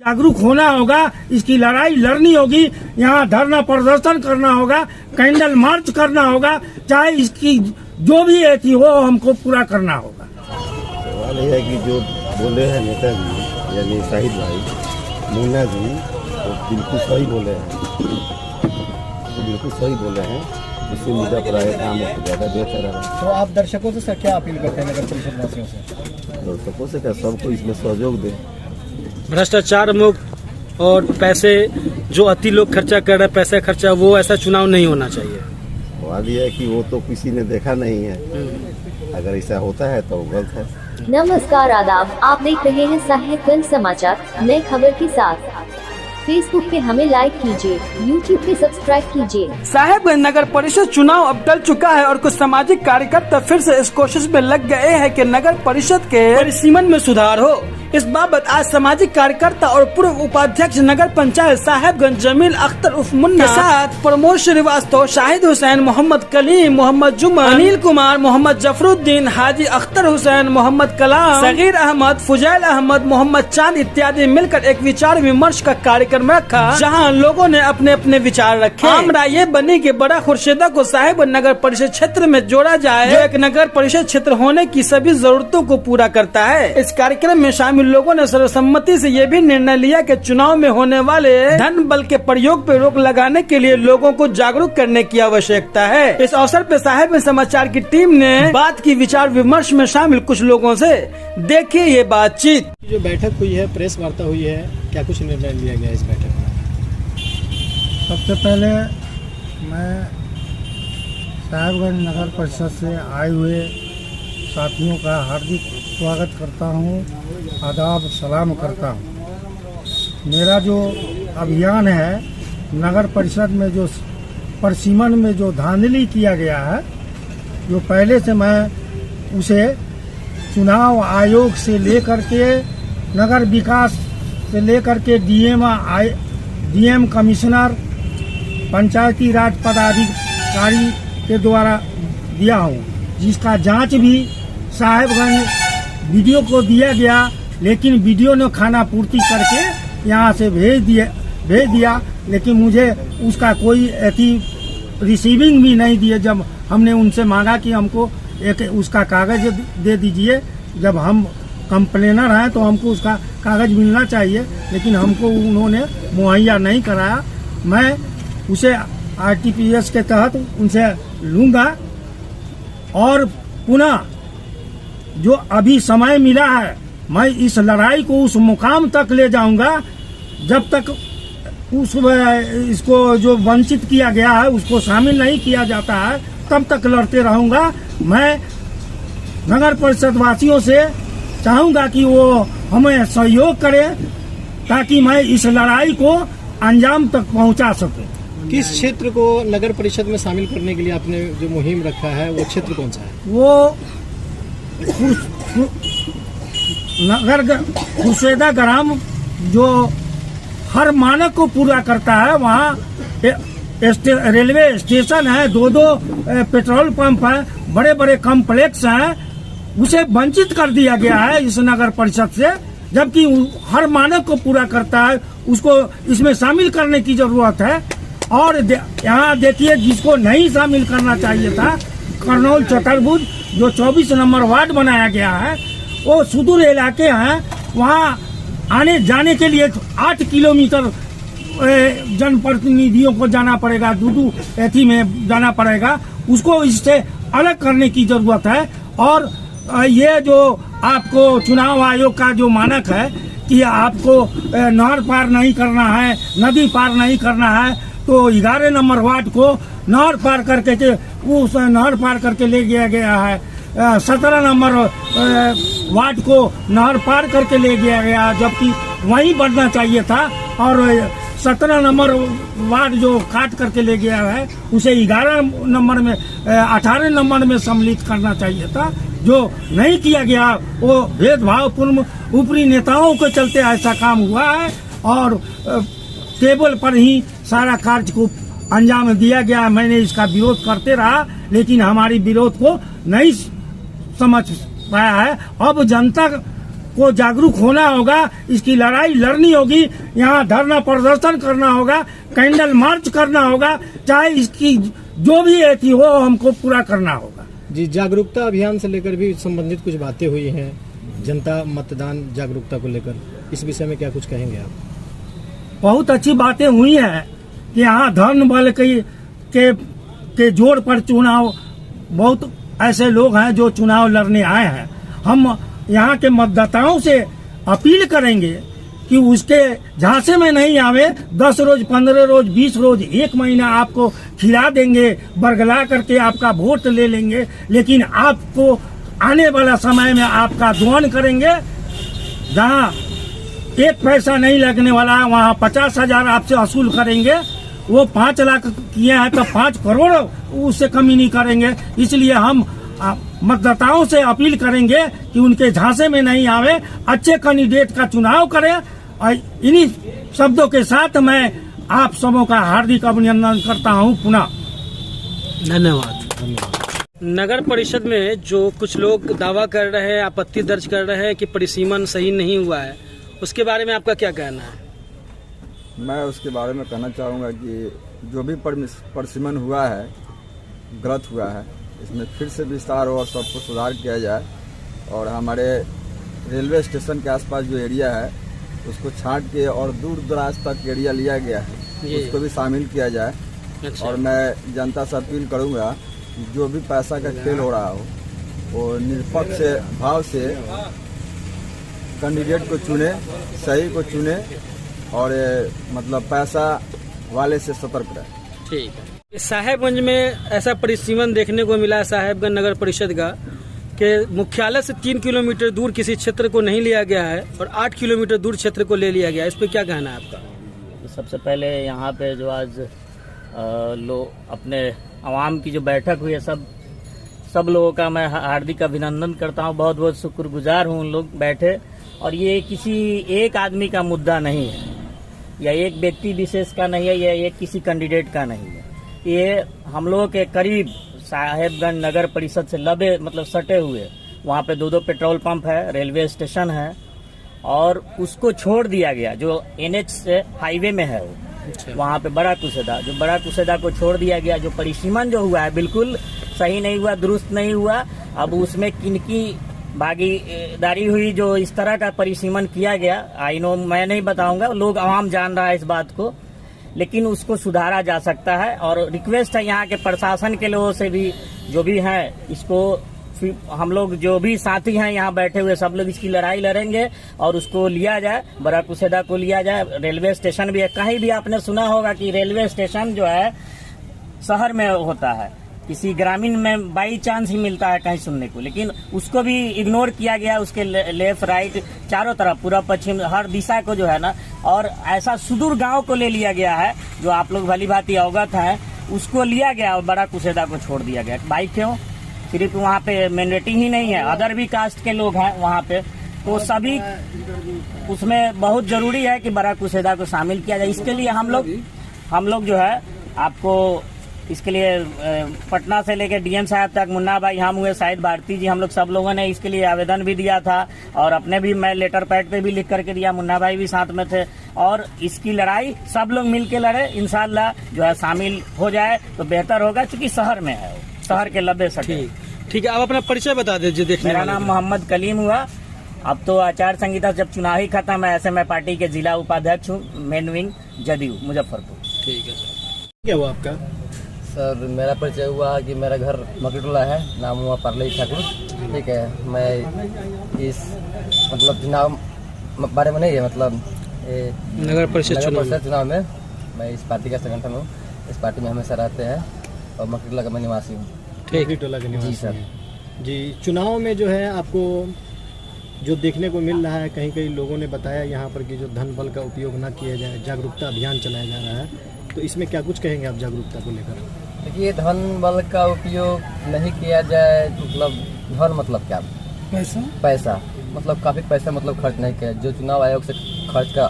जागरूक होना होगा, इसकी लड़ाई लड़नी होगी, यहाँ धरना प्रदर्शन करना होगा, कैंडल मार्च करना होगा, चाहे इसकी जो भी ऐसी हो हमको पूरा करना होगा। सवाल यह है कि जो बोले हैं नेताजी यानी शाहिद भाई मुन्ना जी वो बिल्कुल सही बोले हैं, बिल्कुल सही बोले हैं। इसी मुद्दा पर आए काम ज़्यादा बेहतर है। तो आप दर्शकों से क्या अपील करते हैं नगर परिषद वासियों से? दर्शकों से क्या सबको इसमें सहयोग दें। भ्रष्टाचार मुक्त और पैसे जो अति लोग खर्चा कर रहे हैं, पैसे खर्चा, वो ऐसा चुनाव नहीं होना चाहिए। सवाल यह है कि वो तो किसी ने देखा नहीं है, अगर ऐसा होता है तो गलत है। नमस्कार, आदाब, आप देख रहे हैं साहेबगंज समाचार नए खबर के साथ। फेसबुक पे हमें लाइक कीजिए, यूट्यूब पे सब्सक्राइब कीजिए। साहेबगंज नगर परिषद चुनाव अब टल चुका है और कुछ सामाजिक कार्यकर्ता फिर से इस कोशिश में लग गए हैं कि नगर परिषद के परिसीमन में सुधार हो। इस बाबत आज सामाजिक कार्यकर्ता और पूर्व उपाध्यक्ष नगर पंचायत साहेबगंज जमील अख्तर उर्फ मुन्ना के साथ प्रमोद श्रीवास्तव, शाहिद हुसैन, मोहम्मद कलीम, मोहम्मद जुम्मन, अनिल कुमार, मोहम्मद जफरुद्दीन, हाजी अख्तर हुसैन, मोहम्मद कलाम, सगीर अहमद, फुजैल अहमद, मोहम्मद चांद इत्यादि मिलकर एक विचार विमर्श का कार्यक्रम रखा, जहां लोगों ने अपने अपने विचार रखे। आम राय ये बनी कि बड़ा खुर्शीदा को साहेबगंज नगर परिषद क्षेत्र में जोड़ा जाए, जो एक नगर परिषद क्षेत्र होने की सभी जरूरतों को पूरा करता है। इस कार्यक्रम में शामिल लोगों ने सर्वसम्मति से ये भी निर्णय लिया कि चुनाव में होने वाले धन बल के प्रयोग पर रोक लगाने के लिए लोगों को जागरूक करने की आवश्यकता है। इस अवसर पर साहेबगंज समाचार की टीम ने बात की विचार विमर्श में शामिल कुछ लोगों से। देखिए ये बातचीत। जो बैठक हुई है, प्रेस वार्ता हुई है, क्या कुछ निर्णय लिया गया इस बैठक में? सबसे पहले मैं साहेबगंज नगर परिषद से आए हुए साथियों का हार्दिक स्वागत करता हूं, आदाब सलाम करता हूं। मेरा जो अभियान है नगर परिषद में जो परिसीमन में जो धांधली किया गया है, जो पहले से मैं उसे चुनाव आयोग से लेकर के नगर विकास से लेकर के डीएम कमिश्नर पंचायती राज पदाधिकारी के द्वारा दिया हूँ, जिसका जांच भी साहेबगंज वीडियो को दिया गया, लेकिन वीडियो ने खाना पूर्ति करके यहाँ से भेज दिया, लेकिन मुझे उसका कोई ऐसी रिसीविंग भी नहीं दिए। जब हमने उनसे मांगा कि हमको एक उसका कागज दे दीजिए, जब हम कंप्लेनर हैं तो हमको उसका कागज मिलना चाहिए, लेकिन हमको उन्होंने मुहैया नहीं कराया। मैं उसे आरटीपीएस के तहत उनसे लूँगा और पुनः जो अभी समय मिला है मैं इस लड़ाई को उस मुकाम तक ले जाऊंगा जब तक इसको जो वंचित किया गया है उसको शामिल नहीं किया जाता है, तब तक लड़ते रहूंगा। मैं नगर परिषद वासियों से चाहूंगा कि वो हमें सहयोग करें ताकि मैं इस लड़ाई को अंजाम तक पहुंचा सकूं। किस क्षेत्र को नगर परिषद में शामिल करने के लिए आपने जो मुहिम रखा है वो क्षेत्र कौन सा है? वो नगर खुर्शीदा ग्राम जो हर मानक को पूरा करता है, वहाँ रेलवे स्टेशन है, दो पेट्रोल पंप है, बड़े बड़े कॉम्प्लेक्स हैं, उसे वंचित कर दिया गया है इस नगर परिषद से, जबकि हर मानक को पूरा करता है, उसको इसमें शामिल करने की जरूरत है। और यहाँ देखिए, जिसको नहीं शामिल करना चाहिए था, कर्नौल चतुर्भुज जो 24 नंबर वार्ड बनाया गया है, वो सुदूर इलाके हैं, वहाँ आने जाने के लिए 8 किलोमीटर जनप्रतिनिधियों को जाना पड़ेगा, दूर एथी में जाना पड़ेगा, उसको इससे अलग करने की जरूरत है। और ये जो आपको चुनाव आयोग का जो मानक है कि आपको नहर पार नहीं करना है, नदी पार नहीं करना है, तो 11 नंबर वार्ड को नहर पार करके उस नहर पार करके ले गया है, 17 नंबर वार्ड को नहर पार करके ले गया, जबकि वहीं बढ़ना चाहिए था, और 17 नंबर वार्ड जो काट करके ले गया है उसे 11 नंबर में 18 नंबर में सम्मिलित करना चाहिए था, जो नहीं किया गया। वो भेदभावपूर्ण ऊपरी नेताओं के चलते ऐसा काम हुआ है और टेबल पर ही सारा कार्य को अंजाम दिया गया। मैंने इसका विरोध करते रहा, लेकिन हमारी विरोध को नहीं समझ पाया है। अब जनता को जागरूक होना होगा, इसकी लड़ाई लड़नी होगी, यहाँ धरना प्रदर्शन करना होगा, कैंडल मार्च करना होगा, चाहे इसकी जो भी थी वो हमको पूरा करना होगा। जी, जागरूकता अभियान से लेकर भी संबंधित कुछ बातें हुई हैं, जनता मतदान जागरूकता को लेकर, इस विषय में क्या कुछ कहेंगे आप? बहुत अच्छी बातें हुई हैं कि यहाँ धर्म बल के जोर पर चुनाव, बहुत ऐसे लोग हैं जो चुनाव लड़ने आए हैं। हम यहाँ के मतदाताओं से अपील करेंगे कि उसके झांसे में नहीं आवे, 10 रोज 15 रोज 20 रोज 1 महीना आपको खिला देंगे, बरगला करके आपका वोट ले लेंगे, लेकिन आपको आने वाला समय में आपका दोहन करेंगे। जहाँ 1 पैसा नहीं लगने वाला है वहाँ 50,000 आपसे वसूल करेंगे। वो 5 लाख किए हैं तो 5 करोड़ उससे कमी नहीं करेंगे। इसलिए हम मतदाताओं से अपील करेंगे कि उनके झांसे में नहीं आवे, अच्छे कैंडिडेट का चुनाव करें। और इन्हीं शब्दों के साथ मैं आप सबों का हार्दिक अभिनंदन करता हूं पुनः। धन्यवाद। नगर परिषद में जो कुछ लोग दावा कर रहे हैं, आपत्ति दर्ज कर रहे हैं कि परिसीमन सही नहीं हुआ है, उसके बारे में आपका क्या कहना है? मैं उसके बारे में कहना चाहूँगा कि जो भी परिसीमन हुआ है गलत हुआ है, इसमें फिर से विस्तार हो और सबको सुधार किया जाए। और हमारे रेलवे स्टेशन के आसपास जो एरिया है उसको छांट के और दूर दराज तक एरिया लिया गया है, उसको भी शामिल किया जाए। अच्छा। और मैं जनता से अपील करूँगा कि जो भी पैसा का खेल हो रहा हो वो निष्पक्ष भाव से कैंडिडेट को चुने, सही को चुने और मतलब पैसा वाले से सतर्क रहे। ठीक है। साहेबगंज में ऐसा परिसीमन देखने को मिला, साहेबगंज नगर परिषद का, कि मुख्यालय से 3 किलोमीटर दूर किसी क्षेत्र को नहीं लिया गया है और 8 किलोमीटर दूर क्षेत्र को ले लिया गया है। इस पर क्या कहना है आपका? सबसे पहले यहाँ पे जो आज अपने आवाम की जो बैठक हुई है, सब लोगों का मैं हार्दिक अभिनंदन करता हूँ। बहुत बहुत शुक्रगुजार हूँ उन लोग बैठे। और ये किसी एक आदमी का मुद्दा नहीं है, या एक व्यक्ति विशेष का नहीं है, या एक किसी कैंडिडेट का नहीं है। ये हम लोगों के करीब साहेबगंज नगर परिषद से लबे मतलब सटे हुए, वहाँ पे 2 पेट्रोल पंप है, रेलवे स्टेशन है, और उसको छोड़ दिया गया जो NH से हाईवे में है। वहाँ पे बड़ा कुसेदा को छोड़ दिया गया। जो परिसीमन जो हुआ है बिल्कुल सही नहीं हुआ, दुरुस्त नहीं हुआ। अब उसमें किनकी भागीदारी हुई जो इस तरह का परिसीमन किया गया, आई नो, मैं नहीं बताऊंगा, लोग आवाम जान रहा है इस बात को, लेकिन उसको सुधारा जा सकता है। और रिक्वेस्ट है यहाँ के प्रशासन के लोगों से भी, जो भी हैं, इसको हम लोग जो भी साथी हैं यहाँ बैठे हुए सब लोग इसकी लड़ाई लड़ेंगे और उसको लिया जाए, बड़ा कुसेदा को लिया जाए। रेलवे स्टेशन भी है, कहीं भी आपने सुना होगा कि रेलवे स्टेशन जो है शहर में होता है, किसी ग्रामीण में बाई चांस ही मिलता है कहीं सुनने को, लेकिन उसको भी इग्नोर किया गया। उसके लेफ्ट राइट चारों तरफ, पूरा पश्चिम, हर दिशा को जो है ना, और ऐसा सुदूर गांव को ले लिया गया है जो आप लोग भली भांति अवगत है, उसको लिया गया और बड़ा कुसेदा को छोड़ दिया गया। भाई क्यों? सिर्फ वहाँ पे माइनॉरिटी ही नहीं है, अदर भी कास्ट के लोग हैं वहाँ पे, तो सभी उसमें बहुत जरूरी है कि बड़ा कुसेदा को शामिल किया जाए। इसके लिए हम लोग जो है आपको इसके लिए पटना से लेकर DM साहब तक, मुन्ना भाई हम हुए, शाहिद भारती जी, हम लोग सब लोगों ने इसके लिए आवेदन भी दिया था और अपने भी मैं लेटर पैड पे भी लिख करके दिया, मुन्ना भाई भी साथ में थे। और इसकी लड़ाई सब लोग मिलके लड़े, इंशाल्लाह जो है शामिल हो जाए तो बेहतर होगा, क्योंकि शहर में है, शहर के लबे सटे। ठीक है, आप अपना परिचय बता दीजिए। मेरा नाम मोहम्मद कलीम हुआ। अब तो आचार संहिता जब चुनाव ही खत्म है, ऐसे मैं पार्टी के जिला उपाध्यक्ष हूँ, मेन विंग जदयू मुजफ्फरपुर। ठीक है सर। क्या हुआ आपका? सर मेरा परिचय हुआ कि मेरा घर मकटोला है, नाम हुआ पार्ले ठाकुर। ठीक है, मैं इस मतलब चुनाव बारे में नहीं है, मतलब नगर परिषद चुनाव में मैं इस पार्टी का संगठन हूँ, इस पार्टी में हमेशा रहते हैं और मकटोला का मैं निवासी हूँ। मकटोला के निवासी? जी सर। जी, चुनाव में जो है आपको जो देखने को मिल रहा है, कहीं लोगों ने बताया यहाँ पर कि जो धन बल का उपयोग न किया जाए, जागरूकता अभियान चलाया जा रहा है, तो इसमें क्या कुछ कहेंगे आप जागरूकता को लेकर? देखिए, धन बल का उपयोग नहीं किया जाए, मतलब धन मतलब क्या? पैसा मतलब काफ़ी पैसा मतलब खर्च नहीं किया, जो चुनाव आयोग से खर्च का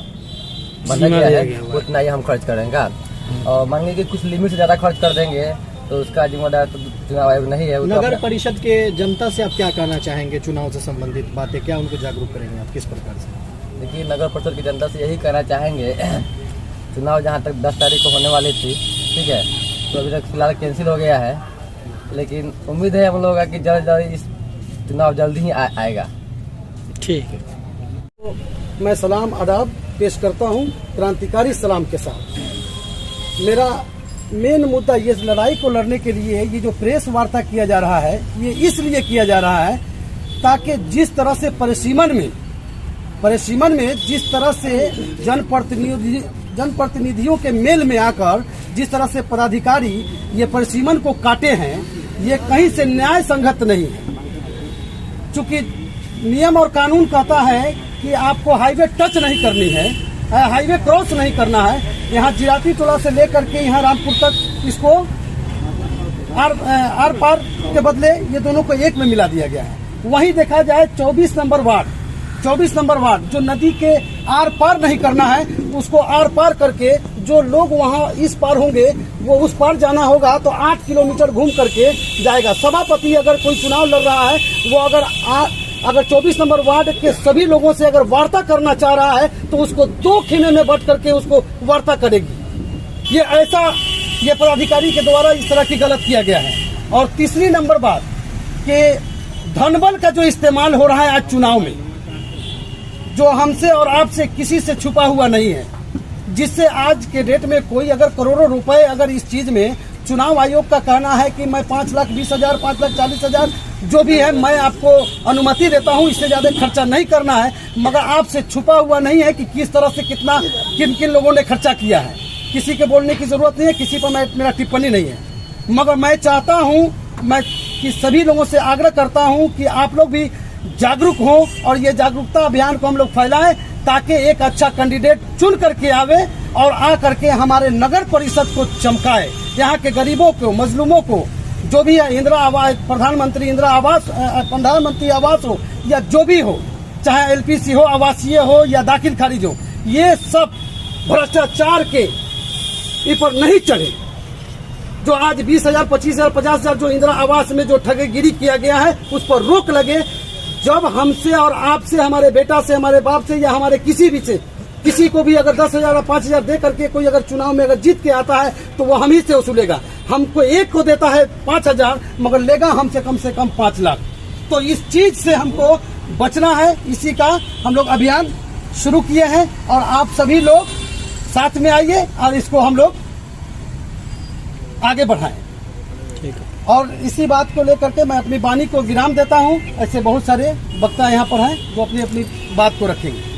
बना गया है उतना ही हम खर्च करेंगे। और मान लीजिए कि कुछ लिमिट से ज़्यादा खर्च कर देंगे तो उसका जिम्मेदार तो चुनाव आयोग नहीं है। वो तो नगर अपना- परिषद के जनता से आप क्या कहना चाहेंगे चुनाव से संबंधित बातें, क्या उनको जागरूक करेंगे आप, किस प्रकार से? देखिए, नगर परिषद की जनता से यही कहना चाहेंगे, चुनाव जहाँ तक 10 तारीख को होने वाली थी, ठीक है, तो अभी तक फिलहाल कैंसिल हो गया है, लेकिन उम्मीद है हम लोगों का कि जल्द जल्द इस चुनाव जल्द ही आएगा। ठीक है, तो मैं सलाम आदाब पेश करता हूं क्रांतिकारी सलाम के साथ। मेरा मेन मुद्दा ये लड़ाई को लड़ने के लिए ये जो प्रेस वार्ता किया जा रहा है, ये इसलिए किया जा रहा है ताकि जिस तरह से परिसीमन में जिस तरह से जनप्रतिनिधियों के मेल में आकर जिस तरह से पदाधिकारी ये परिसीमन को काटे हैं, ये कहीं से न्याय संगत नहीं है। चूंकि नियम और कानून कहता है कि आपको हाईवे टच नहीं करनी है, हाईवे क्रॉस नहीं करना है। यहाँ जिराती टोला से लेकर के यहाँ रामपुर तक इसको आर पार के बदले ये दोनों को एक में मिला दिया गया है। वहीं देखा जाए 24 नंबर वार्ड जो नदी के आर पार नहीं करना है, उसको आर पार करके जो लोग वहाँ इस पार होंगे वो उस पार जाना होगा तो 8 किलोमीटर घूम करके जाएगा। सभापति अगर कोई चुनाव लड़ रहा है, वो अगर 24 नंबर वार्ड के सभी लोगों से अगर वार्ता करना चाह रहा है तो उसको 2 खेमे में बंट करके उसको वार्ता करेगी। ये पदाधिकारी के द्वारा इस तरह की गलत किया गया है। और तीसरी नंबर बात कि धनबल का जो इस्तेमाल हो रहा है आज चुनाव में, जो हमसे और आपसे किसी से छुपा हुआ नहीं है, जिससे आज के डेट में कोई अगर करोड़ों रुपए अगर इस चीज में, चुनाव आयोग का कहना है कि मैं 5,20,000 5,40,000 जो भी है मैं आपको अनुमति देता हूं, इससे ज्यादा खर्चा नहीं करना है, मगर आपसे छुपा हुआ नहीं है कि किस तरह से किन किन लोगों ने खर्चा किया है। किसी के बोलने की जरूरत नहीं है, किसी पर मेरा टिप्पणी नहीं है, मगर मैं चाहता हूं कि सभी लोगों से आग्रह करता हूं कि आप लोग भी जागरूक हों और ये जागरूकता अभियान को हम लोग फैलाएं ताकि एक अच्छा कैंडिडेट चुन करके आवे और आ करके हमारे नगर परिषद को चमकाए। यहाँ के गरीबों को, मजलूमों को, जो भी है, इंदिरा आवास, प्रधानमंत्री आवास हो या जो भी हो, चाहे एलपीसी हो, आवासीय हो या दाखिल खारिज हो, ये सब भ्रष्टाचार के ऊपर नहीं चढ़े। जो आज 20,000 25,000 50,000 जो इंदिरा आवास में जो ठगीगिरी किया गया है, उस पर रोक लगे। जब हमसे और आपसे, हमारे बेटा से, हमारे बाप से या हमारे किसी भी से, किसी को भी अगर 10,000 या 5,000 दे करके कोई अगर चुनाव में अगर जीत के आता है तो वो हम ही से वसूलेगा। हमको एक को देता है 5,000 मगर लेगा हमसे कम 5 लाख। तो इस चीज से हमको बचना है, इसी का हम लोग अभियान शुरू किए हैं और आप सभी लोग साथ में आइए और इसको हम लोग आगे बढ़ाएं। ठीक है। और इसी बात को लेकर के मैं अपनी वाणी को विराम देता हूं। ऐसे बहुत सारे वक्ता यहाँ पर हैं जो अपनी अपनी बात को रखेंगे।